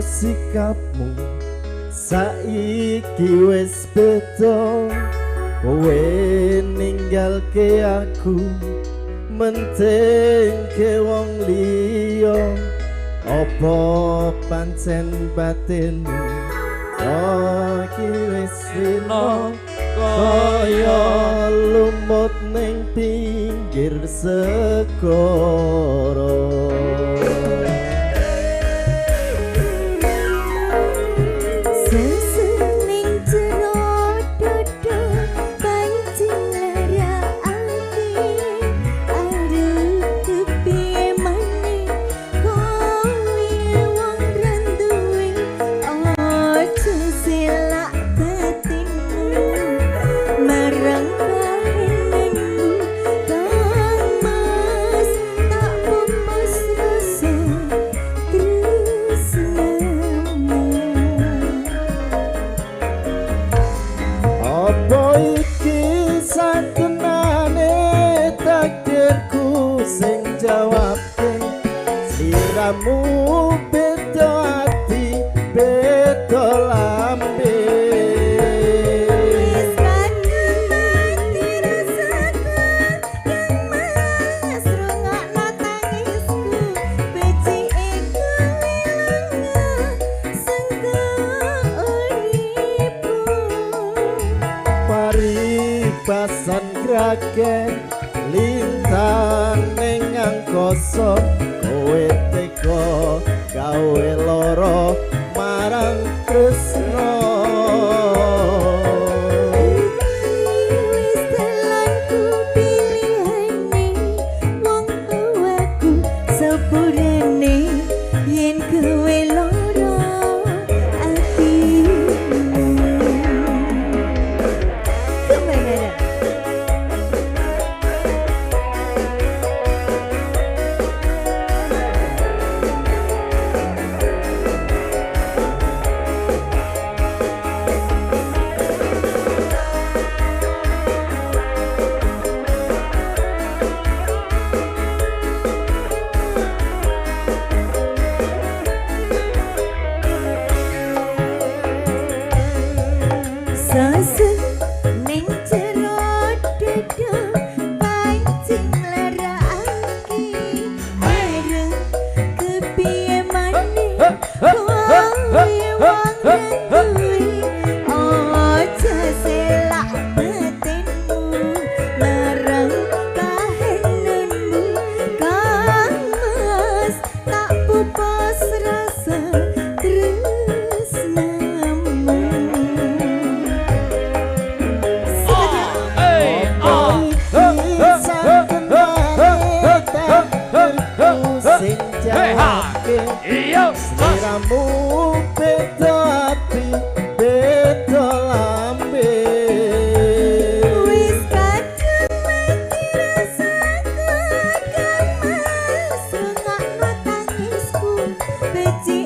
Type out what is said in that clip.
sikapmu saiki wis beda kowe ninggalke aku mentengke wong liya apa pancen batinmu iki wis lino kaya lumut ning pinggir segara Sliramu beda ati beda lambe wis kadung mati rasaku yang mas rungokno tangisku becike kowe sengko uripku paribasan kraken lintang ning angkasa kowe teko gawe loro marang tresno wis telanku pilihane wong tuaku sepurane yen kowe loro atimu kemana Sase ning jero dada pancing larakake bareng kepiye maneh kowe wong duwe aja selak batinmu larang kahenanmu kang mas tak pupus rasa tresnamu Sliramu beda ati beda lambe wis kadung mati rasaku kan mas rungokno tangisku beci